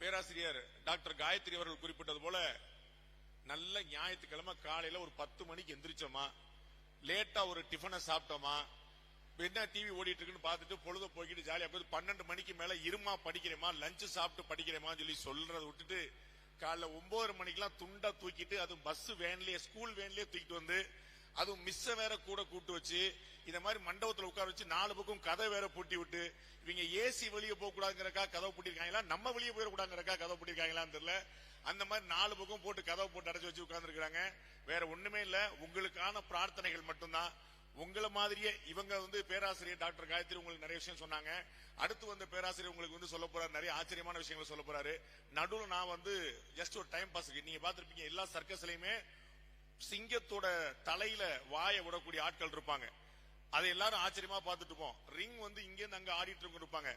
பேராசிரியர் டாக்டர் காயத்ரி அவர்கள் குறிப்பிட்டது போல நல்ல ஞாயிற்றுக்கிழமை காலையில ஒரு 10 மணிக்கு எந்திரிச்சோமா, லேட்டா ஒரு டிஃபனை சாப்பிட்டோமா, என்ன டிவி ஓடிட்டு இருக்குன்னு பார்த்துட்டு பொழுத போய்கிட்டு ஜாலியா போய் 12 மணிக்கு மேல இருமா படிக்கிறேமா, லஞ்சு சாப்பிட்டு படிக்கிறேமான்னு சொல்லி சொல்றதை விட்டுட்டு காலைல 9 மணிக்கெல்லாம் துண்டா தூக்கிட்டு அது பஸ் வேன்லயே ஸ்கூல் வேன்லயே தூக்கிட்டு வந்து அதுவும் மிஸ்ஸ வேற கூட கூட்டு வச்சு இந்த மாதிரி மண்டபத்தில் உட்கார வச்சு 4 பக்கம் கதை வேற பூட்டி விட்டு இவங்க ஏசி வெளியே போக கூடாதுங்கிறக்கா கதவை பூட்டிருக்காங்களா, நம்ம வெளியே போயிடக்கூடாதுங்கிறக்கா கதவை பூட்டிருக்காங்களான்னு தெரியல. அந்த மாதிரி 4 பக்கம் போட்டு கதவை போட்டு அடைச்சு வச்சு உட்கார்ந்து இருக்காங்க. வேற ஒண்ணுமே இல்ல, உங்களுக்கான பிரார்த்தனைகள் மட்டும்தான். உங்களை மாதிரியே இவங்க பேராசிரியர் டாக்டர் காயத்ரி உங்களுக்கு நிறைய விஷயம் சொன்னாங்க. அடுத்து வந்த பேராசிரியர் உங்களுக்கு சொல்ல போறாரு, நிறைய ஆச்சரியமான விஷயங்களை சொல்ல போறாரு. நடுவில் நான் ஜஸ்ட் ஒரு டைம் பாஸ்க்கு நீங்க பாத்திருப்பீங்க எல்லா சர்க்கஸ்லயுமே சிங்கத்தோட தலையில வாயை விடக்கூடிய ஆட்கள் இருப்பாங்க. அதை எல்லாரும் ஆச்சரியமா பார்த்துட்டு இருப்போம். ரிங் இங்க இருந்து அங்க ஆடிட்டு இருப்பாங்க.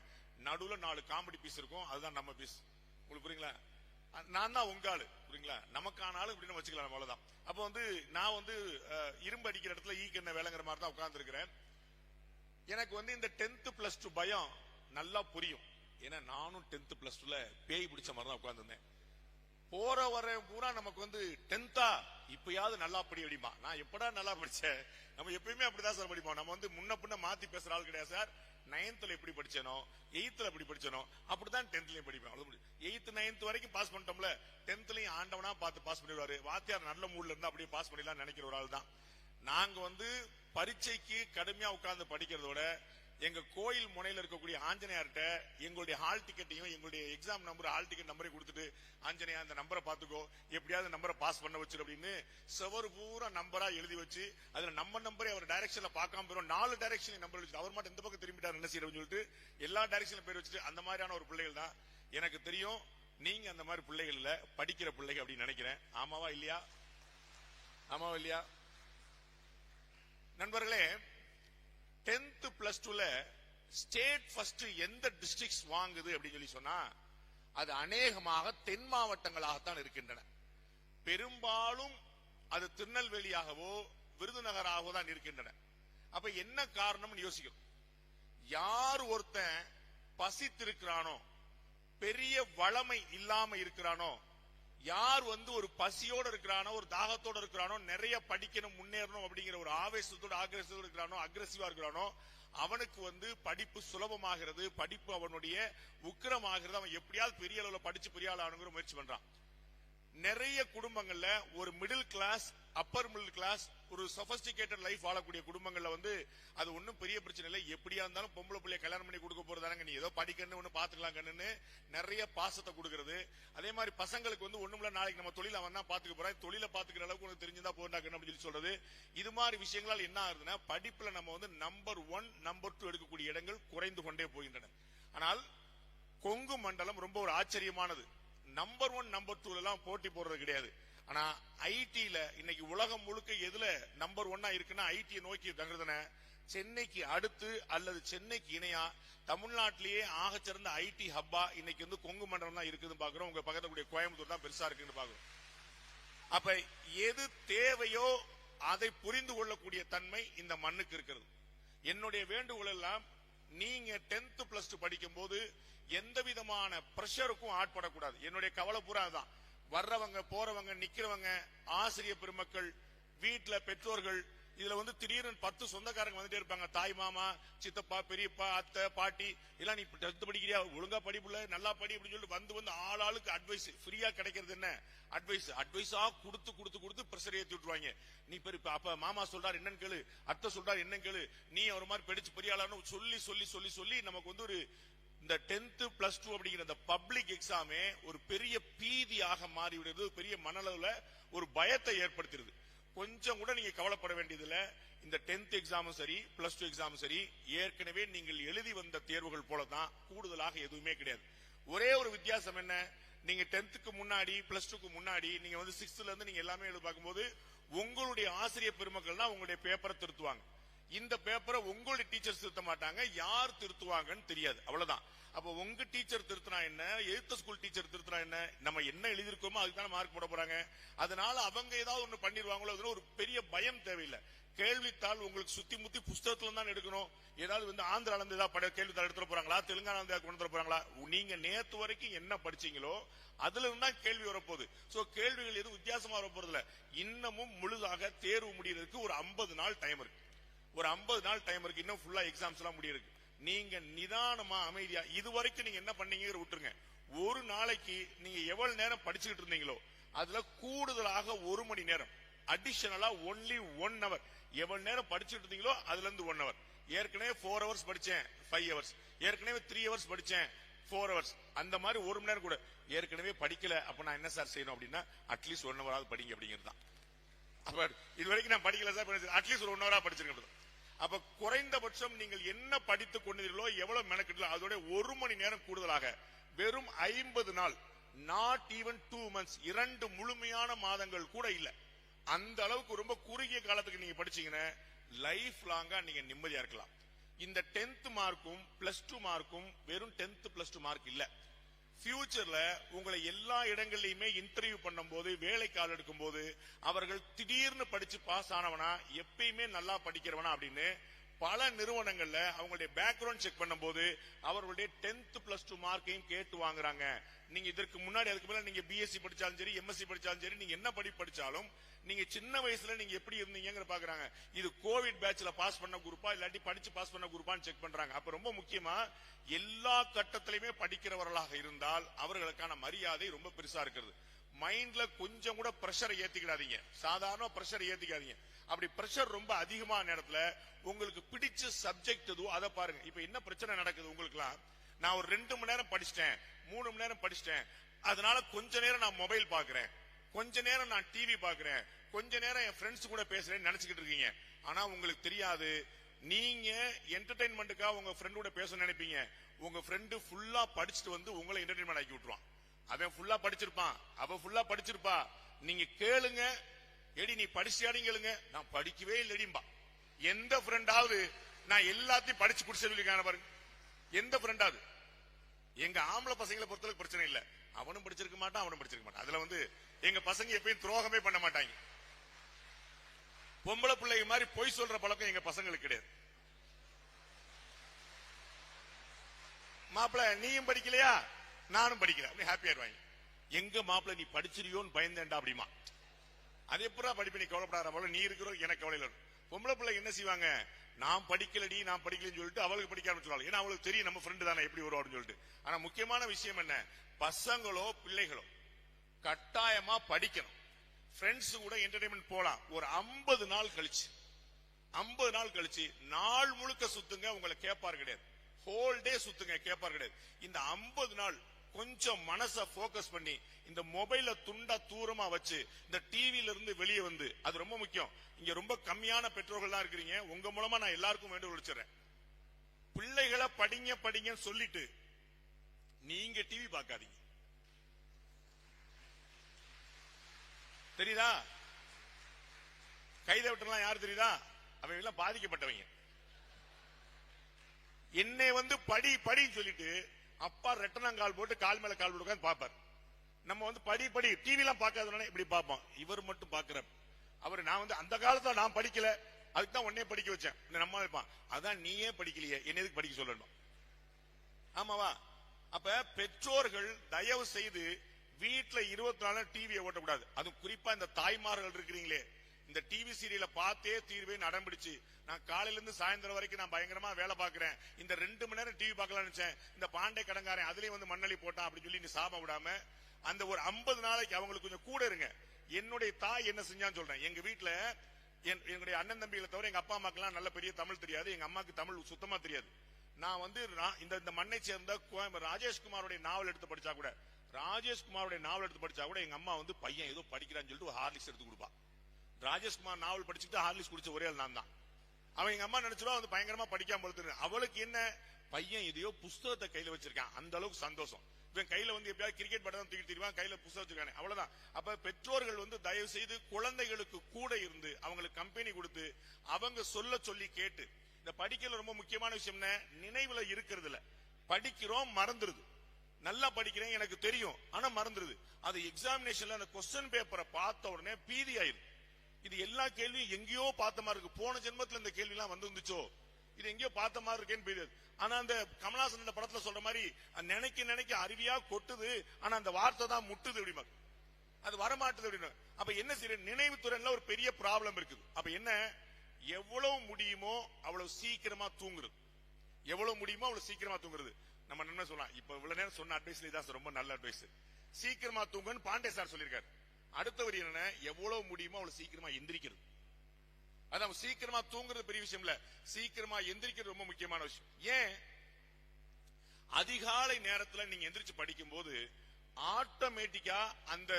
நடுவுல 4 காமெடி பீஸ் இருக்கும், அதுதான் நம்ம பீஸ். உங்களுக்கு புரியுங்களா? நான் தான் உங்க ஆளு, புரியுங்களா? நமக்கான ஆளு இப்படின்னு வச்சுக்கலாம், அவ்வளவுதான். அப்ப நான் இரும்பு அடிக்கிற இடத்துல ஈக்கு என்ன வேலைங்கிற மாதிரி தான் உட்கார்ந்து இருக்கிறேன். எனக்கு இந்த 10th + 2 பயம் நல்லா புரியும். ஏன்னா நானும் 10th + 2ல பேய் பிடிச்ச மாதிரி தான் உட்கார்ந்து இருந்தேன். போற வர பூரா நமக்கு 10th இப்பயாவது நல்லா படி அடிமா. நான் எப்படா நல்லா படிச்சேன்? நம்ம எப்பயுமே அப்படிதான் சார் படிப்போம். நம்ம முன்ன பின்ன மாத்தி பேசுற ஆள் கிடையாது சார். 9th எப்படி படிச்சனோ 8th எப்படி படிச்சனோ அப்படிதான் 10th படிப்பேன். 8th 9th வரைக்கும் பாஸ் பண்ணிட்டோம்ல, 10th ஆண்டவனா பார்த்து பாஸ் பண்ணிடுவாரு. வாத்தியார் நல்ல மூட்ல இருந்தா அப்படியே பாஸ் பண்ணிடலாம் நினைக்கிற ஒரு ஆள் தான். நாங்க பரீட்சைக்கு கடுமையா உட்கார்ந்து படிக்கிறதோட எங்க கோயில் முனையில இருக்கக்கூடிய ஆஞ்சநேயர்கிட்ட எங்களுடைய ஹால் டிக்கெட்டையும் எங்களுடைய எக்ஸாம் நம்பர் ஹால் டிக்கெட் நம்பரையும் கொடுத்துட்டு, ஆஞ்சநேயா அந்த நம்பரை பாத்துக்கோ, எப்படியாவது நம்பரை பாஸ் பண்ண வச்சிரு அப்படின்னு செவர் பூரா நம்பரா எழுதி வச்சு அதுல நம்ம நம்பரே அவர் டைரக்ஷன்ல பார்க்காம போயிடும். 4 டைரக்ஷன் நம்பர் வச்சு அவர் மட்டும் இந்த பக்கம் திரும்பிட்டார் என்ன செய்யறதுன்னு சொல்லிட்டு எல்லா டைரக்ஷன்ல பேர் வச்சுட்டு அந்த மாதிரியான ஒரு பிள்ளைகள் தான். எனக்கு தெரியும் நீங்க அந்த மாதிரி பிள்ளைகள் இல்ல, படிக்கிற பிள்ளைகள் அப்படின்னு நினைக்கிறேன். ஆமாவா இல்லையா? ஆமாவா இல்லையா? நண்பர்களே, 10th + 2ல ஸ்டேட் ஃபர்ஸ்ட் எந்த டிஸ்ட்ரிக்ட்ஸ் வாங்குது அப்படின்னு சொன்னா அது அநேகமாக தென் மாவட்டங்களாகத்தான் இருக்கின்றன. பெரும்பாலும் அது திருநெல்வேலியாகவோ விருதுநகராகவோ தான் இருக்கின்றன. அப்ப என்ன காரணம்னு யோசிக்கணும். யார் ஒருத்தன் பசித்திருக்கிறானோ, பெரிய வளமை இல்லாம இருக்கிறானோ, யார் ஒரு பசியோட இருக்கிறானோ, ஒரு தாகத்தோட இருக்கிறானோ, நிறைய படிக்கணும் முன்னேறணும் அப்படிங்கிற ஒரு ஆவேசத்தோட ஆக்ரேசிவா இருக்கிறானோ, அக்ரெசிவா இருக்கிறானோ, அவனுக்கு படிப்பு சுலபமாகிறது, படிப்பு அவனுடைய உக்கிரமாகிறது. அவன் எப்படியாவது பெரிய அளவுல படிச்சு பெரிய ஆள் ஆகணுங்கிற முயற்சி பண்றான். நிறைய குடும்பங்கள்ல ஒரு middle class, upper middle class, ஒரு சொபிஸ்டிகேட்டட் லைஃப் வாழக்கூடிய குடும்பங்கள்ல அது ஒன்னும் பெரிய பிரச்சனை இல்லை. எப்படியா இருந்தாலும் பொம்பளை பிள்ளைய கல்யாணம் பண்ணி கொடுக்க போறதானங்க, நீ ஏதோ படிக்கணும் ஒண்ணு பாத்துக்கலாம் கண்ணுன்னு நிறைய பாசத்தை கொடுக்கறது. அதே மாதிரி பசங்களுக்கு ஒண்ணுமில்ல, நாளைக்கு நம்ம தொழில அவன் தான் பாத்துக்க போறான், தொழில பாத்துக்கிற அளவுக்கு உனக்கு தெரிஞ்சுதான் போறாங்க அப்படின்னு சொல்றது. இது மாதிரி விஷயங்களால் என்ன ஆகுதுன்னா படிப்புல நம்ம நம்பர் 1 நம்பர் 2 எடுக்கக்கூடிய இடங்கள் குறைந்து கொண்டே போகின்றன. ஆனால் கொங்கு மண்டலம் ரொம்ப ஒரு ஆச்சரியமானது. நம்பர் 1 நம்பர் 2 எல்லாம் போட்டி போடுறது கிடையாது. ஆனா ஐடில இன்னைக்கு உலகம் முழுக்க எதுல நம்பர் 1 இருக்குன்னா ஐடியை நோக்கி தங்குறதுன. சென்னைக்கு அடுத்து அல்லது சென்னைக்கு இணையா தமிழ்நாட்டிலேயே ஆகச்சிறந்த ஐடி ஹப்பா இன்னைக்கு கொங்கு மண்டலம் தான் இருக்குதுன்னு பாக்குறோம். உங்க பக்கத்துல கூடிய கோயம்புத்தூர் தான் பெருசா இருக்குன்னு பாக்குறோம். அப்ப எது தேவையோ அதை புரிந்து கொள்ளக்கூடிய தன்மை இந்த மண்ணுக்கு இருக்கிறது. என்னுடைய வேண்டுகோள் எல்லாம், நீங்க 10th + 2 படிக்கும் போது எந்த விதமான பிரஷருக்கும் ஆட்படக்கூடாது. என்னுடைய கவலை பூரா தான். வர்றவங்க போறவங்க நிக்கிறவங்க ஆசிரியர் பெருமக்கள் வீட்டுல பெற்றோர்கள் இதுல திடீர்னு 10 சொந்தக்காரங்க வந்துட்டே இருப்பாங்க. தாய் மாமா, சித்தப்பா, பெரியப்பா, அத்தை, பாட்டி எல்லாம் நீ 10th படிக்கிறியா, ஒழுங்கா படிப்புல நல்லா படி அப்படின்னு சொல்லிட்டு ஆளாளுக்கு அட்வைஸ் ஃப்ரீயா கிடைக்கிறது. என்ன அட்வைஸா கொடுத்து கொடுத்து கொடுத்து பிரஷர் ஏத்தி விட்டுருவாங்க. நீ பெரிய அப்ப மாமா சொல்றாரு என்னன்னு கேளு, அத்தை சொல்றாரு என்னன்னு கேளு, நீ ஒரு மாதிரி படிச்சு பெரிய ஆளான்னு சொல்லி சொல்லி சொல்லி சொல்லி நமக்கு ஒரு இந்த 10th + 2 அப்படிங்கிற இந்த பப்ளிக் எக்ஸாமே ஒரு பெரிய பீதியாக மாறிவிடுது. பெரிய மனளவுல ஒரு பயத்தை ஏற்படுத்துறது. கொஞ்சம் கூட நீங்க கவலைப்பட வேண்டியதில்லை. இந்த 10th எக்ஸாமும் சரி +2 எக்ஸாமும் சரி ஏற்கனவே நீங்கள் எழுதி வந்த தேர்வுகள் போலதான், கூடுதலாக எதுவுமே கிடையாது. ஒரே ஒரு வித்தியாசம் என்ன, நீங்க 10th முன்னாடி +2 முன்னாடி நீங்க 6th இருந்து நீங்க எல்லாமே எழுதி பார்க்கும்போது உங்களுடைய ஆசிரியர் பெருமக்கள் தான் உங்களுடைய பேப்பரை திருத்துவாங்க. இந்த பேப்பரை உங்களுடைய டீச்சர்ஸ் திருத்த மாட்டாங்க, யார் திருத்துவாங்கன்னு தெரியாது, அவ்வளவுதான். அப்ப உங்க டீச்சர் திருத்தினா என்ன, எழுத்த ஸ்கூல் டீச்சர் திருத்தினா என்ன, நம்ம என்ன எழுதிருக்கோமோ அதுக்கான மார்க் போட போறாங்க. அதனால அவங்க ஏதாவது ஒண்ணு பண்ணிடுவாங்களோ, ஒரு பெரிய பயம் தேவையில்லை. கேள்வித்தாள் உங்களுக்கு சுத்தி முத்தி புஸ்தகத்துல தான் எடுக்கணும். ஏதாவது ஆந்திரால இருந்து ஏதாவது கேள்வித்தாள் எடுத்துட்டு போறாங்களா, தெலுங்கானா இருந்து கொண்டு போறாங்களா, நீங்க நேத்து வரைக்கும் என்ன படிச்சீங்களோ அதுல இருந்தா கேள்வி வரப்போகுது. சோ கேள்விகள் எதுவும் வித்தியாசமா வரப்போறது இல்ல. இன்னமும் முழுதாக தேர்வு முடியறதுக்கு ஒரு 50 நாள் டைம் இருக்கு. ஒரு 50 நாள் டைம் இருக்கு. இன்னும் ஃபுல்லா எக்ஸாம்ஸ் எல்லாம் முடியிருக்கு. நீங்க நிதானமா அமைதியா இதுவரைக்கும் நீங்க என்ன பண்ணீங்க விட்டுருங்க. ஒரு நாளைக்கு நீங்க எவ்வளவு நேரம் படிச்சுக்கிட்டு இருந்தீங்களோ அதுல கூடுதலாக 1 மணி நேரம், அடிஷனலா ஒன்லி 1 hour எவ்வளவு நேரம் படிச்சுட்டு இருந்தீங்களோ அதுல இருந்து 1 hour. ஏற்கனவே 4 hours படிச்சேன் 5 hours, ஏற்கனவே 3 hours படிச்சேன் 4 hours, அந்த மாதிரி 1 மணி நேரம் கூட ஏற்கனவே படிக்கல. அப்ப நான் என்ன சார் செய்யணும் அப்படின்னா அட்லீஸ்ட் 1 hour படிங்க அப்படிங்கிறது தான். அப்ப இது வரைக்கும் நான் படிக்கல சார், அட்லீஸ்ட் ஒரு 1 hour படிச்சிருக்கேன். அப்ப குறைந்தபட்சம் நீங்கள் என்ன படித்துக் கொண்டீர்களோ எவ்வளவு மெனக்கிட்டோ அதோட 1 மணி நேரம் கூடுதலாக, வெறும் 50 நாள், நாட் ஈவன் 2 months, 2 முழுமையான மாதங்கள் கூட இல்ல, அந்த அளவுக்கு ரொம்ப குறுகிய காலத்துக்கு நீங்க படிச்சீங்கன்னா லைஃப் லாங்கா நீங்க நிம்மதியா இருக்கலாம். இந்த 10th மார்க்கும் +2 மார்க்கும் வெறும் 10th +2 மார்க் இல்ல. ஃபியூச்சர்ல உங்களை எல்லா இடங்கள்லயுமே இன்டர்வியூ பண்ணும் போது, வேலைக்கு ஆள் எடுக்கும் போது அவர்கள் திடீர்னு படிச்சு பாஸ் ஆனவனா, எப்பயுமே நல்லா படிக்கிறவனா அப்படின்னு பல நிறுவனங்கள்ல அவங்களுடைய பேக்ரவுண்ட் செக் பண்ணும் போது அவர்களுடைய 10th +2 மார்க்கையும் கேட்டு வாங்குறாங்க. நீங்க இதற்கு முன்னாடி அதுக்கு மேல நீங்க பிஎஸ்சி படிச்சாலும் சரி, எம்எஸ்சி படிச்சாலும் சரி, நீங்க என்ன படிச்சாலும் நீங்க சின்ன வயசுல நீங்க எப்படி இருந்தீங்க பாக்குறாங்க. இது கோவிட் பேட்ச்ல பாஸ் பண்ண குரூப்பா இல்லாட்டி படிச்சு பாஸ் பண்ண குரூப்பான்னு செக் பண்றாங்க. அப்ப ரொம்ப முக்கியமா எல்லா கட்டத்திலுமே படிக்கிறவர்களாக இருந்தால் அவர்களுக்கான மரியாதை ரொம்ப பெருசா இருக்கிறது. மைண்ட்ல கொஞ்சம் கூட பிரஷரை ஏத்திக்கிடாதீங்க, சாதாரண பிரஷரை ஏத்திக்காதீங்க. அப்படி பிரஷர் ரொம்ப அதிகமான நேரத்துல உங்களுக்கு பிடிச்ச சப்ஜெக்ட் எதுவோ அதை பாருங்க. இப்ப என்ன பிரச்சனை நடக்குது உங்களுக்குலாம், நான் ஒரு 2 மணி நேரம் படிச்சிட்டேன், 3 மணி நேரம் படிச்சிட்டேன், அதனால கொஞ்ச நேரம் நான் மொபைல் பாக்குறேன், கொஞ்ச நேரம் நான் டிவி பாக்குறேன், கொஞ்ச நேரம் என் ஃப்ரெண்ட்ஸ் கூட பேசுறேன்னு நினைச்சுக்கிட்டு இருக்கீங்க. ஆனா உங்களுக்கு தெரியாது, நீங்க என்டர்டைன்மெண்ட்டுக்காக உங்க ஃப்ரெண்ட் கூட பேச நினைப்பீங்க, உங்க ஃப்ரெண்டு ஃபுல்லா படிச்சுட்டு வந்து உங்களை என்டர்டைன்மெண்ட் ஆக்கி விட்டுருவான். அவன் ஃபுல்லா படிச்சிருப்பான், அவ ஃபுல்லா படிச்சிருப்பா. நீங்க கேளுங்க, எடி நீ படிச்சியாடி கேளுங்க, நான் படிக்கவே இல்லடிம்பா. எந்த ஃப்ரெண்டாவது நான் எல்லாத்தையும் படிச்சு குடிச்சிருக்கான பாருங்க, எந்த ஃப்ரெண்டாவது? எங்க ஆம்பளை பசங்களை பொறுத்தளவுக்கு பிரச்சனை இல்ல, அவனும் படிச்சிருக்க மாட்டான் அவனும் படிச்சிருக்க மாட்டான். அதுல எங்க பசங்க எப்பயும் துரோகமே பண்ண மாட்டாங்க. பொம்பளை பிள்ளைங்க மாதிரி பொய் சொல்ற பழக்கம் எங்க பசங்களுக்கு கிடையாது. மாப்பிள்ள நீயும் படிக்கலையா, நானும் படிக்கல, அப்படி ஹாப்பி ஆயிடுவாங்க. எங்க மாப்பிள்ள நீ படிச்சிருயோன்னு பயந்தேன்டா அப்படிமா. அது எப்படா படிப்பு, நீ கவலைப்படாத போல, நீ இருக்கிற எனக்கு கவலையில. பொம்பளை பிள்ளை என்ன செய்வாங்க, நான் படிக்கலடி நான் படிக்கலன்னு சொல்லிட்டு அவளுக்கு படிக்க ஆரம்பிச்சுவாங்க. ஏன்னா அவளுக்கு தெரியும் நம்ம ஃப்ரெண்டு தானே எப்படி வருவான்னு சொல்லிட்டு. ஆனா முக்கியமான விஷயம் என்ன, பசங்களோ பிள்ளைகளோ கட்டாயமா படிக்கணும். ஃப்ரெண்ட்ஸ் கூட என்டர்டைன்மெண்ட் போலாம். ஒரு 50 நாள் கழிச்சு, 50 நாள் கழிச்சு நாள் முழுக்க சுத்துங்க, உங்களை கேட்பார் கிடையாது. ஹோல் டே சுத்துங்க, கேட்பார் கிடையாது. இந்த 50 நாள் கொஞ்சம் மனசை போக்கஸ் பண்ணி இந்த மொபைல துண்டா தூரமா வச்சு இந்த டிவில இருந்து வெளியே வந்து, அது ரொம்ப முக்கியம். இங்க ரொம்ப கம்மியான பெற்றோர்கள் தான் இருக்கிறீங்க, உங்க மூலமா நான் எல்லாருக்கும் வேண்டுகோள் வச்சிடறேன். பிள்ளைகளை படிங்க படிங்கன்னு சொல்லிட்டு நீங்க டிவி பார்க்காதீங்க. தெரியுதா? கைதை விட்டுலாம் யாரு தெரியுதா? அவங்க எல்லாம் பாதிக்கப்பட்டவங்க. என்னை படி படின்னு சொல்லிட்டு அப்பா ரெட்டனங்கால் போட்டு கால் மேல கால் போட்டு பாப்பார். நம்ம படி படி டிவி எல்லாம் பார்க்காதனால இப்படி பார்ப்போம். இவர் மட்டும் பாக்குற அவர், நான் அந்த காலத்துல நான் படிக்கல, அதுக்கு தான் உன்னையே படிக்க வச்சேன். நம்ம இருப்பான், அதான் நீயே படிக்கலையே, என்ன எதுக்கு படிக்க சொல்லணும்? ஆமாவா? அப்ப பெற்றோர்கள் தயவு செய்து வீட்டுல 24 டிவியை ஓட்டக்கூடாது. அது குறிப்பா இந்த தாய்மார்கள் இருக்கிறீங்களே, இந்த டிவி சீரியல பார்த்தே தீர்வேன் அடம்பிடிச்சு, நான் காலையில இருந்து சாயந்தரம் வரைக்கும் நான் பயங்கரமா வேலை பாக்குறேன், இந்த 2 மணி நேரம் டிவி பார்க்கலாம்னு நினைச்சேன், இந்த பாண்டே கடங்காரன் அதுலயும் மண்ணலி போட்டான் அப்படின்னு சொல்லி நீ சாபம் விடாம அந்த ஒரு 50 நாளைக்கு அவங்களுக்கு கொஞ்சம் கூட இருங்க. என்னுடைய தாய் என்ன செஞ்சான்னு சொல்றேன். எங்க வீட்டுல என்னுடைய அண்ணன் தம்பிகளை தவிர எங்க அப்பா அம்மாக்கெல்லாம் நல்ல பெரிய தமிழ் தெரியாது, எங்க அம்மாக்கு தமிழ் சுத்தமா தெரியாது. நான் இந்த மண்ணை சேர்ந்த ராஜேஷ்குமாரோட நாவல் எடுத்து படிச்சா கூட, ராஜேஷ்குமாரோட நாவல் எடுத்து படிச்சா கூட எங்க அம்மா பையன் ஏதோ படிக்கிறான்னு சொல்லிட்டு ஒரு ஹார்லிக்ஸ் எடுத்து கொடுப்பா. ராஜேஷ்குமார் நாவல் படிச்சுட்டு ஹார்லிக்ஸ் குடிச்ச ஒரே நான் தான். அவன் எங்க அம்மா நினைச்சுவா பயங்கரமா படிக்காம வளர்த்து, அவளுக்கு என்ன பையன் எதையோ புஸ்தகத்தை கையில வச்சிருக்கான், அந்த அளவுக்கு சந்தோஷம். இவன் கையில வந்து எப்படியாவது கிரிக்கெட் பேட் தான் தூக்கி தருவான், கையில புத்தகம் வச்சிருக்கானே, அவ்வளவுதான். அப்ப பெற்றோர்கள் வந்து தயவு செய்து குழந்தைகளுக்கு கூட இருந்து அவங்களுக்கு கம்பெனி கொடுத்து அவங்க சொல்ல சொல்லி கேட்டு, இந்த படிக்கல ரொம்ப முக்கியமான விஷயம் என்ன, நினைவுல இருக்கிறது இல்ல, படிக்கிறோம் மறந்துருது. நல்லா படிக்கிறேன் எனக்கு தெரியும் ஆனா மறந்துருது. அது எக்ஸாமினேஷன்ல அந்த கொஸ்டின் பேப்பரை பார்த்த உடனே பீதி ஆயிரும். இது எல்லா கேள்வியும் எங்கேயோ பார்த்த மாதிரி இருக்கு, போன ஜென்மத்துல இந்த கேள்வி எல்லாம் வந்துச்சோ, இது எங்கேயோ பார்த்த மாதிரி இருக்கேன்னு புரியுது. ஆனா அந்த கமலஹாசன் படத்துல சொல்ற மாதிரி நினைக்க நினைக்க அருவியா கொட்டுது, ஆனா அந்த வார்த்தை தான் முட்டுது அப்படிமா, அது வரமாட்டுது அப்படின்னு. அப்ப என்ன செய்ய, நினைவு துறையில ஒரு பெரிய ப்ராப்ளம் இருக்குது. அப்ப என்ன, எவ்வளவு முடியுமோ அவ்வளவு சீக்கிரமா தூங்குறது, எவ்வளவு முடியுமோ அவ்வளவு சீக்கிரமா தூங்குறது. நம்ம என்ன சொல்லலாம், இப்ப இவ்வளவு நேரம் சொன்ன அட்வைஸ்ல இதான் ரொம்ப நல்ல அட்வைஸ். சீக்கிரமா தூங்குன்னு பாண்டே சார் சொல்லியிருக்காரு. அடுத்த வரி என்ன, எவ்வளவு முடியுமோ அவ்வளவு சீக்கிரமா எந்திரிக்கிறது. அதான் சீக்கிரமா தூங்குறது பெரிய விஷயம் இல்ல, சீக்கிரமா எந்திரிக்கிறது ரொம்ப முக்கியமான விஷயம். ஏன், அதிகாலை நேரத்துல நீங்க எந்திரிச்சு படிக்கும் போது ஆட்டோமேட்டிக்கா அந்த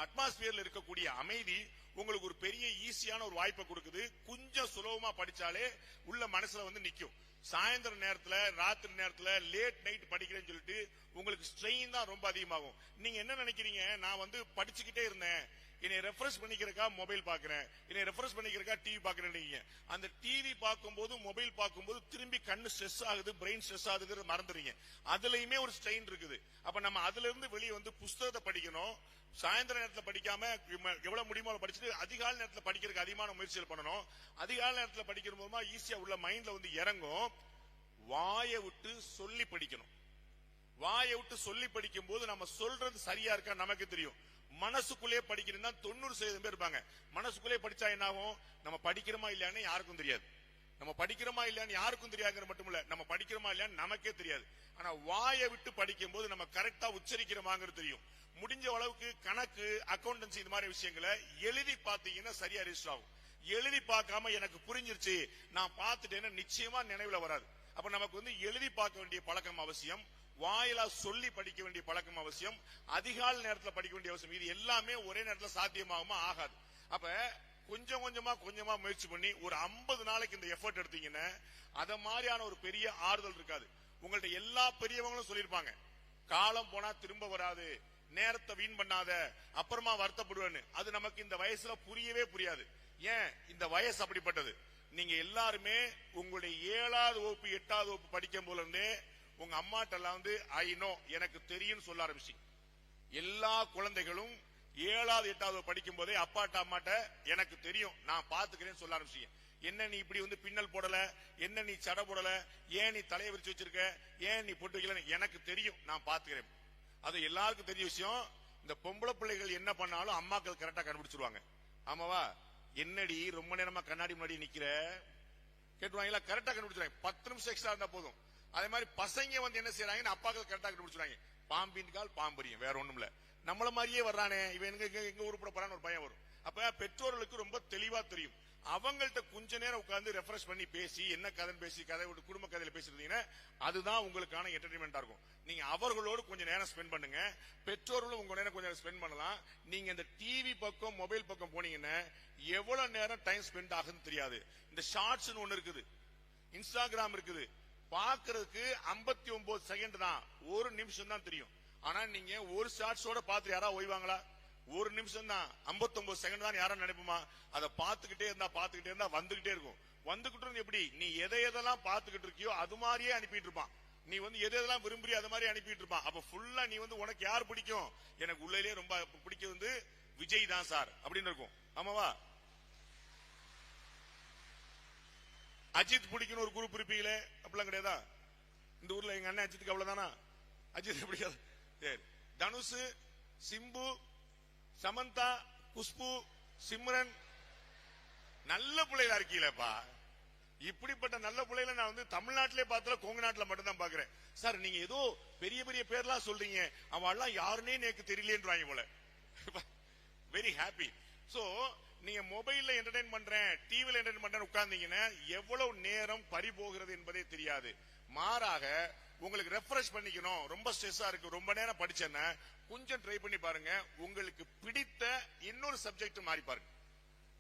அட்மாஸ்பியர்ல இருக்கக்கூடிய அமைதி உங்களுக்கு ஒரு பெரிய ஈஸியான ஒரு வாய்ப்பை கொடுக்குது. கொஞ்சம் சுலபமா படிச்சாலே உள்ள மனசுல வந்து நிக்கும். சாயந்தர நேரத்துல ராத்திரி நேரத்துல லேட் நைட் படிக்கிறேன்னு சொல்லிட்டு உங்களுக்கு ஸ்ட்ரெயின் தான் ரொம்ப அதிகமாகும். நீங்க என்ன நினைக்கிறீங்க, நான் வந்து படிச்சுக்கிட்டே இருந்தேன், என்னை ரெஃப்ரெஷ் பண்ணிக்கிறக்கா மொபைல் பாக்குறேன், என்னை ரெஃப்ரெஷ் பண்ணிக்கிறக்கா டிவி பாக்குறேன். அந்த டிவி பார்க்கும்போது மொபைல் பார்க்கும்போது திரும்பி கண்ணு ஸ்ட்ரெஸ் ஆகுது, பிரெயின் ஸ்ட்ரெஸ் ஆகுது, மறந்துறீங்க. அதுலயுமே ஒரு ஸ்ட்ரெயின் இருக்குது. அப்ப நம்ம அதுல இருந்து வெளியே வந்து புஸ்தகத்தை படிக்கணும். சாயந்தர நேரத்துல படிக்காம எவ்வளவு முடியுமோ படிச்சுட்டு அதிகாலை நேரத்துல படிக்கிறதுக்கு அதிகமான முயற்சிகள் பண்ணணும். அதிகாலை நேரத்துல படிக்கிற மூலமா ஈஸியா உள்ள மைண்ட்ல வந்து இறங்கும். வாயை விட்டு சொல்லி படிக்கணும். வாயை விட்டு சொல்லி படிக்கும் போது நம்ம சொல்றது சரியா இருக்கா நமக்கு தெரியும். மனசுக்குள்ளே படிக்கிறதுனா 90% பேர் இருப்பாங்க. மனசுக்குள்ளே படிச்சா என்ன ஆகும், நம்ம படிக்கிறோமா இல்லையான்னு யாருக்கும் தெரியாது. நம்ம படிக்கிறோமா இல்லையான்னு யாருக்கும் தெரியாதுங்கிற மட்டும் இல்ல, நம்ம படிக்கிறோமா இல்லையான்னு நமக்கே தெரியாது. ஆனா வாயை விட்டு படிக்கும் போது நம்ம கரெக்டா உச்சரிக்கிறோமாங்கிறது தெரியும். முடிஞ்ச அளவுக்கு கணக்கு, அக்கௌண்டன்சி இது மாதிரி விஷயங்களை எழுதி பார்த்தீங்கன்னா சரியா ரெஜிஸ்டர் ஆகும். எழுதி பார்க்காம எனக்கு புரிஞ்சிருச்சு நான் பார்த்துட்டேன்னா நிச்சயமா நினைவுல வராது. அப்ப நமக்கு வந்து எழுதி பார்க்க வேண்டிய பழக்கம் அவசியம், வாயிலா சொல்லி படிக்க வேண்டிய பழக்கம் அவசியம், அதிகாலை நேரத்துல படிக்க வேண்டிய அவசியம். இது எல்லாமே ஒரே நேரத்துல சாத்தியமாகுமா, ஆகாது. அப்ப கொஞ்சம் கொஞ்சமா முயற்சி பண்ணி ஒரு 50 நாளைக்கு இந்த எஃபர்ட் எடுத்தீங்கன்னா அத மாதிரியான ஒரு பெரிய ஆறுதல் இருக்காது. உங்கள்ட்ட எல்லா பெரியவங்களும் சொல்லிருப்பாங்க, காலம் போனா திரும்ப வராது, நேரத்தை வீண் பண்ணாத, அப்புறமா வருத்தப்படுவேன்னு. அது நமக்கு இந்த வயசுல புரியவே புரியாது. ஏன், இந்த வயசு அப்படிப்பட்டது. நீங்க எல்லாருமே உங்களுடைய 7வது வகுப்பு 8வது வகுப்பு படிக்கும் போல இருந்தே உங்க அம்மாட்ட எல்லாம் வந்து ஐ நோ எனக்கு தெரியும் சொல்ல ஆரம்பிச்சீங்க. எல்லா குழந்தைகளும் 7வது 8வது படிக்கும் போதே அப்பாட்ட அம்மாட்ட எனக்கு தெரியும் நான் பாத்துக்கிறேன்னு சொல்ல ஆரம்பிச்சீங்க. என்ன நீ இப்படி வந்து பின்னல் போடல, என்ன நீ சடை போடல, ஏன் நீ தலையை விரிச்சு வச்சிருக்க, ஏன் நீ பொட்டு வைக்கல, எனக்கு தெரியும் நான் பாத்துக்கிறேன். அது எல்லாருக்கும் தெரிஞ்ச விஷயம். இந்த பொம்பளை பிள்ளைகள் என்ன பண்ணாலும் அம்மாக்கள் கரெக்டா கண்டுபிடிச்சிருவாங்க. ஆமாவா, என்னடி ரொம்ப நேரமா கண்ணாடி முன்னாடி நிக்கிற கேட்டுவாங்களா, கரெக்டா கண்டுபிடிச்சிருவாங்க. 10 நிமிஷம் எக்ஸ்ட்ரா இருந்தா போதும். அதே மாதிரி பசங்க வந்து என்ன செய்யறாங்க, அப்பாக்கள் கரெக்டா கண்டுபிடிச்சிருவாங்க. பாம்பின் கால் பாம்பரியும், வேற ஒண்ணும் இல்ல, நம்மள மாதிரியே வர்றானே இவன் எங்க உருப்பட போறான்னு ஒரு பயம் வரும். அப்ப பெற்றோர்களுக்கு ரொம்ப தெளிவா தெரியும். அவங்கள்ட்ட கொஞ்ச நேரம் உட்கார்ந்து ரெஃப்ரெஷ் பண்ணி பேசி என்ன கதைன்னு பேசி கதை குடும்ப கதையில பேசிருந்தீங்கன்னா அதுதான் உங்களுக்கான என்டர்டைன்மெண்டா இருக்கும். நீங்க அவர்களோடு கொஞ்சம் நேரம் ஸ்பெண்ட் பண்ணுங்க, பெற்றோர்களும் உங்க நேரம் கொஞ்சம் ஸ்பெண்ட் பண்ணலாம். நீங்க இந்த டிவி பக்கம் மொபைல் பக்கம் போனீங்கன்னா எவ்வளவு நேரம் டைம் ஸ்பெண்ட் ஆகுதுன்னு தெரியாது. இந்த ஷார்ட்ஸ் ஒண்ணு இருக்குது, இன்ஸ்டாகிராம் இருக்குது, பாக்குறதுக்கு 59 செகண்ட் தான், 1 நிமிஷம் தான் தெரியும். ஆனா நீங்க ஒரு ஷார்ட்ஸோட பார்த்து யாராவது ஓய்வாங்களா? 1 நிமிஷம் தான், 59 செகண்ட் தான் யாரும் நினைப்புமா? அதை பார்த்துக்கிட்டே இருந்தா வந்துகிட்டே இருக்கும். வந்துகிட்டு இருந்து எப்படி நீ எதையெல்லாம் பார்த்துக்கிட்டு இருக்கியோ அது மாதிரியே அனுப்பிட்டு இருப்பான். நீ வந்து எதெல்லாம் விரும்புறியோ அது மாதிரி அனுப்பிட்டு இருப்பான். அப்ப ஃபுல்லா நீ வந்து உனக்கு யார் பிடிக்கும், எனக்கு உள்ளே ரொம்ப பிடிக்கும் வந்து விஜய் தான் சார் அப்படின்னு இருக்கும். ஆமாவா, அஜித் பிடிக்கும் ஒரு குரூப் இருப்பீங்களே, அப்படிலாம் கிடையாதா? இந்த ஊர்ல எங்க அண்ணன் அஜித்துக்கு அவ்வளவுதானா? அஜித் பிடிக்காது. சரி, தனுஷ், சிம்பு, சமந்தா, குஷ்பு, சிம்ரன், நல்ல பிள்ளைகளா இருக்கீங்களேப்பா. இப்படிப்பட்ட நல்ல பிள்ளைகளை நான் வந்து தமிழ்நாட்டிலே பார்த்தல, கொங்கு நாட்டுல மட்டும் தான் பாக்குறேன். சார் நீங்க ஏதோ பெரிய பெரிய பேர்லாம் சொல்றீங்க, அவெல்லாம் யாருன்னே எனக்கு தெரியலேன்றாங்க போல. Very happy. சோ நீங்க மொபைல்ல என்டர்டைன் பண்றேன், டிவில என்டர்டைன் பண்றேன் உட்கார்ந்தீங்கன்னா எவ்வளவு நேரம் பறி போகிறது என்பதே தெரியாது. மாறாக உங்களுக்கு ரெஃப்ரெஷ் பண்ணிக்கணும், ரொம்ப ஸ்ட்ரெஸ்ஸா இருக்கு, ரொம்ப நேரம் படிச்சேன்னா கொஞ்சம் ட்ரை பண்ணி பாருங்க. உங்களுக்கு பிடித்த இன்னொரு சப்ஜெக்ட் மாறி பாருங்க.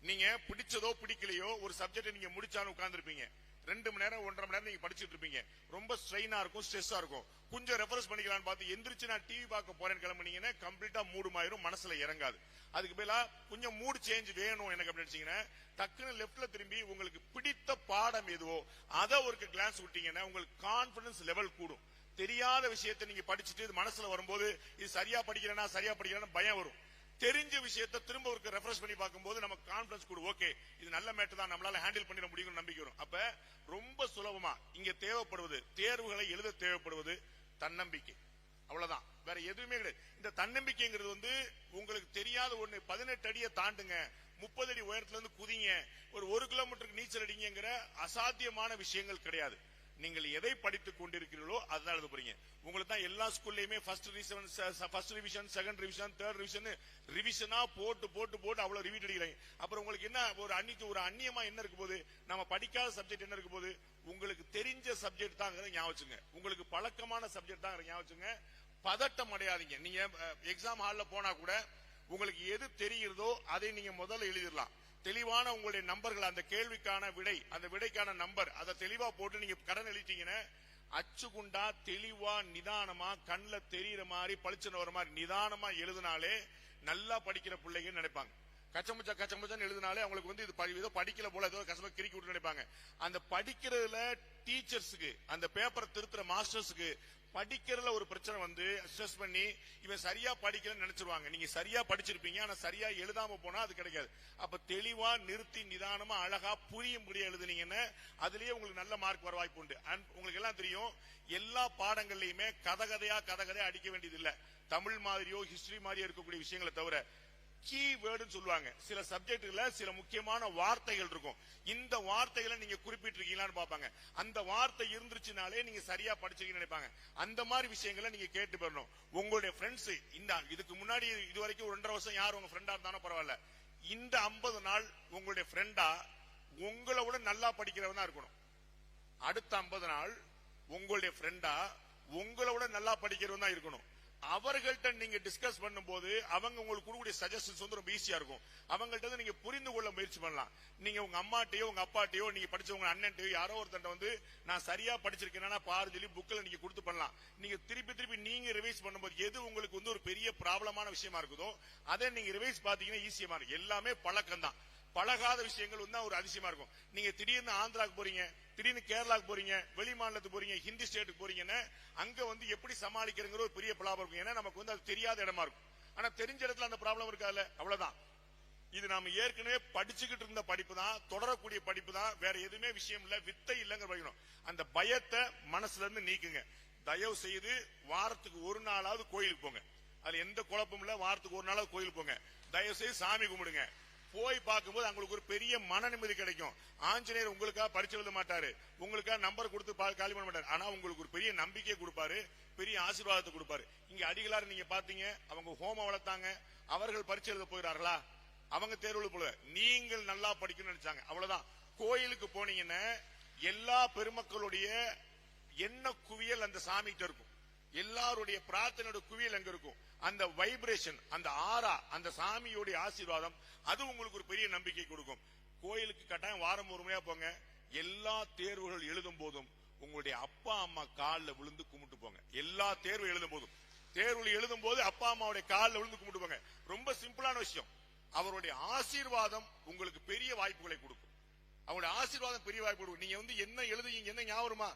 நீங்க பிடிச்சதோ பிடிக்கலையோ ஒரு சப்ஜெக்ட் நீங்க முடிச்சாலும் உட்கார்ந்துருப்பீங்க. 2 மணி நேரம் 1.5 மணி நேரம் நீங்க படிச்சுட்டு இருப்பீங்க. ரொம்ப ஸ்ட்ரெயினா இருக்கும், ஸ்ட்ரெஸ்ஸா இருக்கும். கொஞ்சம் ரெஃபரன்ஸ் பண்ணிக்கலாம்னு பார்த்து எந்திரிச்சு நான் டிவி பார்க்க போறேன்னு கிளம்புனீங்கன்னா கம்ப்ளீட்டா மூடுமாயிரும், மனசுல இறங்காது. அதுக்கு பதிலா கொஞ்சம் மூடு சேஞ்ச் வேணும் எனக்கு அப்படின்னு டக்குன்னு லெப்ட்ல திரும்பி உங்களுக்கு பிடித்த பாடம் எதுவோ அதை ஒரு கிளான்ஸ் விட்டீங்கன்னா உங்களுக்கு கான்பிடன்ஸ் லெவல் கூடும். தெரியாத விஷயத்தை நீங்க படிச்சுட்டு இது மனசுல வரும்போது இது சரியா படிக்கிறேன்னா பயம் வரும். தெரிஞ்ச விஷயத்தை திரும்ப ஒரு ரெஃப்ரெஷ் பண்ணி பார்க்கும்போது நமக்கு கான்பிடன்ஸ் கூடும். ஓகே, இது நல்ல மேட்டர் தான், நம்மளால ஹேண்டில் பண்ணிட முடியும் நம்பிக்கை வரும். அப்ப ரொம்ப சுலபமா இங்க தேவைப்படுவது, தேர்வுகளை எழுத தேவைப்படுவது தன்னம்பிக்கை. அவ்வளவுதான், வேற எதுவுமே கிடையாது. இந்த தன்னம்பிக்கைங்கிறது உங்களுக்கு தெரியாத ஒண்ணு. 18 அடியை தாண்டுங்க, 30 அடி உயரத்துல இருந்து குதிங்க, ஒரு 1 கிலோமீட்டருக்கு நீச்சல் அடிங்கிற அசாத்தியமான விஷயங்கள் கிடையாது. நீங்கள் எதை படித்துக் கொண்டிருக்கிறீர்களோ அதுதான் எழுத போறீங்க. உங்களுக்கு தான் எல்லா ஸ்கூல்லயுமே first revision, second revision, third revision ரிவிஷனா போட்டு போட்டு போட்டு அவ்வளவு ரிவிட் அடிக்கிறீங்க. அப்புறம் உங்களுக்கு என்ன ஒரு அந்நியமா என்ன இருக்க போது, நம்ம படிக்காத சப்ஜெக்ட் என்ன இருக்க போது, உங்களுக்கு தெரிஞ்ச சப்ஜெக்ட் தான் ஞாபகம் வச்சுங்க, உங்களுக்கு பழக்கமான சப்ஜெக்ட் தான் ஞாபகம் வச்சுங்க. பதட்டம் அடையாதீங்க. நீங்க எக்ஸாம் ஹால்ல போனா கூட உங்களுக்கு எது தெரிகிறதோ அதை நீங்க முதல்ல எழுதிடலாம். தெளிவான உங்களுடைய நம்பர்கள், அந்த கேள்விக்கான விடை, அந்த விடைக்கான நம்பர், அதை தெளிவா போட்டு நீங்க கடன் எழுதிட்டீங்கன்னா அச்சுகுண்டா தெளிவா நிதானமா கண்ணுல தெரியுற மாதிரி பளிச்சுன்னு வர மாதிரி நிதானமா எழுதினாலே நல்லா படிக்கிற பிள்ளைங்க நினைப்பாங்க. கச்சமுச்சான்னு எழுதினாலே அவங்களுக்கு இது ஏதோ படிக்கல போல, ஏதோ கசமா கிறுக்கி விட்டு நினைப்பாங்க. அந்த படிக்கிறதுல டீச்சர்ஸுக்கு, அந்த பேப்பரை திருத்துற மாஸ்டர்ஸுக்கு படிக்கிறதுல ஒரு பிரச்சனை ஸ்ட்ரெஸ் பண்ணி இவன் சரியா படிக்கலன்னு நினைச்சிருவாங்க. நீங்க சரியா படிச்சிருப்பீங்க, ஆனா சரியா எழுதாம போனா அது கிடைக்காது. அப்ப தெளிவா நிறுத்தி நிதானமா அழகா புரியும்படியா எழுதுனீங்கன்னா அதுலயே உங்களுக்கு நல்ல மார்க் வர வாய்ப்பு உண்டு. உங்களுக்கு எல்லாம் தெரியும், எல்லா பாடங்கள்லயுமே கதையா அடிக்க வேண்டியது இல்ல. தமிழ் மாதிரியோ ஹிஸ்டரி மாதிரியோ இருக்கக்கூடிய விஷயங்களை தவிர கீவேர்டுன்னு சொல்லுவாங்க. சில சப்ஜெக்ட்ல சில முக்கியமான வார்த்தைகள் இருக்கும். இந்த வார்த்தைகளை நீங்க குறிப்பிட்டிருக்கீங்களான்னு பாப்பாங்க. அந்த வார்த்தை இருந்துச்சுனாலே நீங்க சரியா படிச்சிருக்கீங்கன்னு நினைப்பாங்க. அந்த மாதிரி விஷயங்களை நீங்க கேட்டு பெறணும். உங்களுடைய ஃப்ரெண்ட்ஸ் இதுக்கு முன்னாடி இது வரைக்கும் 2.5 வருஷம் யார் உங்க ஃப்ரெண்டா இருந்தானோ பரவாயில்ல, இந்த 50 நாள் உங்களுடைய ஃப்ரெண்டா உங்களை விட நல்லா படிக்கிறவன் தான் இருக்கணும். அடுத்த 50 நாள் உங்களுடைய ஃப்ரெண்டா உங்களை விட நல்லா படிக்கிறவன் தான் இருக்கணும். அவர்கள்ட்ட நீங்க டிஸ்கஸ் பண்ணும்போது அவங்க உங்களுக்கு கொடுக்கக்கூடிய சஜஷன்ஸ் ரொம்ப ஈஸியா இருக்கும். அவங்கள்ட்ட நீங்க புரிந்து கொள்ள முயற்சி பண்ணலாம். நீங்க உங்க அம்மாட்டையோ உங்க அப்பாட்டையோ நீங்க படிச்சவங்க அண்ணன்ட்டையோ யாரோ ஒருத்தன் நான் சரியா படிச்சிருக்கேன்னா பாரு சொல்லி புக்ல நீங்க கொடுத்து பண்ணலாம். நீங்க திருப்பி நீங்க ரிவைஸ் பண்ணும்போது எது உங்களுக்கு ஒரு பெரிய ப்ராப்ளமான விஷயமா இருக்குதோ அதை நீங்க ரிவைஸ் பாத்தீங்கன்னா ஈஸியா இருக்கும். எல்லாமே பழக்கம் தான். பழகாத விஷயங்கள் ஒரு அதிசயமா இருக்கும். நீங்க திடீர்னு ஆந்திராக்கு போறீங்க, திடீர்னு கேரளாக்கு போறீங்க, வெளி மாநிலத்துக்கு போறீங்க, ஹிந்தி ஸ்டேட்டுக்கு போறீங்கன்னா அங்க எப்படி சமாளிக்கிறங்கிற ஒரு பெரிய ப்ராப்ளம் இருக்கும். ஏன்னா நமக்கு அது தெரியாத இடமா இருக்கும். ஆனா தெரிஞ்ச இடத்துல அந்த ப்ராப்ளம் இருக்காதுல்ல, அவ்வளவுதான். இது நாம ஏற்கனவே படிச்சுக்கிட்டு இருந்த படிப்பு தான், தொடரக்கூடிய படிப்பு தான், வேற எதுவுமே விஷயம் இல்ல, வித்தை இல்லைங்கிற படிக்கணும். அந்த பயத்தை மனசுல இருந்து நீக்குங்க. தயவு செய்து வாரத்துக்கு 1 நாளாவது கோயிலுக்கு போங்க. அதுல எந்த குழப்பம் இல்ல. வாரத்துக்கு 1 நாளாவது கோயிலுக்கு போங்க. தயவு செய்து சாமி கும்பிடுங்க. போய் பார்க்கும்போது உங்களுக்கு ஒரு பெரிய மன நிம்மதி கிடைக்கும். ஆஞ்சநேயர் உங்களுக்காக பரிச்சு எழுத மாட்டாரு, உங்களுக்காக நம்பர் கொடுத்து காலி பண்ண மாட்டாரு. ஆனா உங்களுக்கு ஒரு பெரிய நம்பிக்கையை கொடுப்பாரு, பெரிய ஆசீர்வாதத்தை கொடுப்பாரு. இங்க அடிகளார் நீங்க பாத்தீங்க, அவங்க ஹோமம் வளர்த்தாங்க, அவர்கள் பரிச்சு எழுத போயிறார்களா? அவங்க தேர்வுல போல நீங்கள் நல்லா படிக்கணும்னு நினைச்சாங்க, அவ்வளவுதான். கோயிலுக்கு போனீங்கன்னா எல்லா பெருமக்களுடைய எண்ண குவியல் அந்த சாமிகிட்ட இருக்கும். எல்லாருடைய பிரார்த்தனையோட குவியல் அங்க இருக்கும். அந்த வைப்ரேஷன், அந்த ஆரா, அந்த சாமியோடைய ஆசீர்வாதம், அது உங்களுக்கு ஒரு பெரிய நம்பிக்கை கொடுக்கும். கோயிலுக்கு கட்டாயம் வாரம் 1 முறையா போங்க. எல்லா தேர்வுகள் எழுதும் போதும் உங்களுடைய அப்பா அம்மா காலில் விழுந்து கும்பிட்டு போங்க. எல்லா தேர்வு எழுதும் போது அப்பா அம்மாவுடைய காலில் விழுந்து கும்பிட்டு போங்க. ரொம்ப சிம்பிளான விஷயம். அவருடைய ஆசீர்வாதம் உங்களுக்கு பெரிய வாய்ப்புகளை கொடுக்கும். அவருடைய ஆசீர்வாதம் பெரிய வாய்ப்பு கொடுக்கும். நீங்க என்ன எழுதுவீங்க, என்ன ஞாபகமா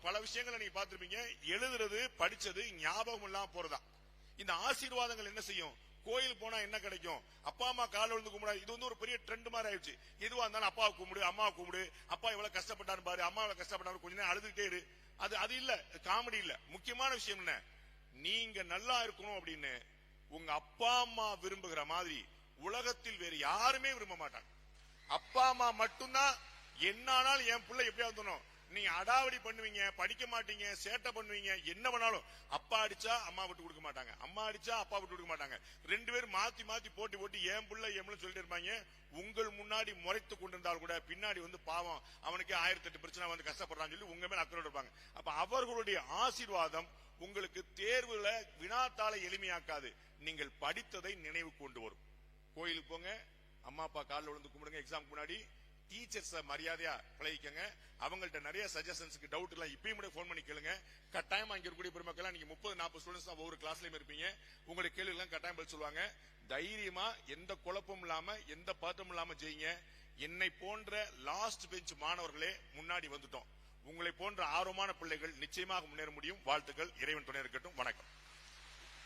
பல விஷயங்களை நீங்க பார்த்திருப்பீங்க. எழுதுறது, படிச்சது ஞாபகம் இல்லாம போறதா. இந்த ஆசீர்வாதங்கள் என்ன செய்யும்? கோயில் போனா என்ன கிடைக்கும்? அப்பா அம்மா கால விழுந்து கும்பிட, இது ஒரு பெரிய ட்ரெண்ட் மாதிரி ஆயிடுச்சு. எதுவா இருந்தாலும் அப்பாவை கும்பிடு, அம்மாவை கும்பிடு, அப்பா இவ்வளவு கஷ்டப்பட்டாரு பாரு, அம்மா இவ்வளவு கஷ்டப்பட்டாரு, கொஞ்ச நேரம் அழுதுகிட்டே இரு. அது இல்ல, காமெடி இல்ல. முக்கியமான விஷயம் என்ன, நீங்க நல்லா இருக்கணும் அப்படின்னு உங்க அப்பா அம்மா விரும்புகிற மாதிரி உலகத்தில் வேறு யாருமே விரும்ப மாட்டாங்க. அப்பா அம்மா மட்டும்தான் என்னானாலும் என் பிள்ளை எப்படியா வந்துடணும். நீங்க அடாவடி பண்ணுவீங்க, படிக்க மாட்டீங்க, சேட்டை பண்ணுவீங்க, என்ன பண்ணாலும் அப்பா அடிச்சா அம்மா விட்டு கொடுக்க மாட்டாங்க, அம்மா அடிச்சா அப்பா விட்டு கொடுக்க மாட்டாங்க. 2 பேரும் மாத்தி மாத்தி போட்டி என் பிள்ளை சொல்லிட்டு இருப்பாங்க. உங்கள் முன்னாடி முறைத்து கொண்டிருந்தால் கூட பின்னாடி பாவம் அவனுக்கு 1008 பிரச்சனை கஷ்டப்படுறான்னு சொல்லி உங்க மேல அக்கறை இருப்பாங்க. அப்ப அவர்களுடைய ஆசீர்வாதம் உங்களுக்கு தேர்வுல வினாத்தாளை எளிமையாக்காது, நீங்கள் படித்ததை நினைவு கொண்டு வரும். கோயிலுக்கு போங்க, அம்மா அப்பா காலில் விழுந்து கும்பிடுங்க. எக்ஸாம் முன்னாடி டீச்சர்ஸ மரியாதையா பழகிக்கங்க. அவங்கள்ட்ட நிறைய சஜஷன்ஸ்க்கு டவுட் எல்லாம் இப்பயும் கூட போன் பண்ணி கேளுங்க. கட்டாயமா இங்க இருக்கக்கூடிய பெருமக்கள் நீங்க 30-40 ஸ்டூடெண்ட்ஸ் தான் ஒவ்வொரு கிளாஸ்லயும் இருப்பீங்க. உங்களுடைய கேள்வி எல்லாம் கட்டாயம் பதில் சொல்லுவாங்க. தைரியமா எந்த குழப்பமும் இல்லாம எந்த பதட்டமும் இல்லாம செய்யுங்க. என்னை போன்ற லாஸ்ட் பெஞ்ச் மாணவர்களே முன்னாடி வந்துட்டோம். உங்களை போன்ற ஆர்வமான பிள்ளைகள் நிச்சயமாக முன்னேற முடியும். வாழ்த்துக்கள். இறைவன் துணை இருக்கட்டும். வணக்கம்.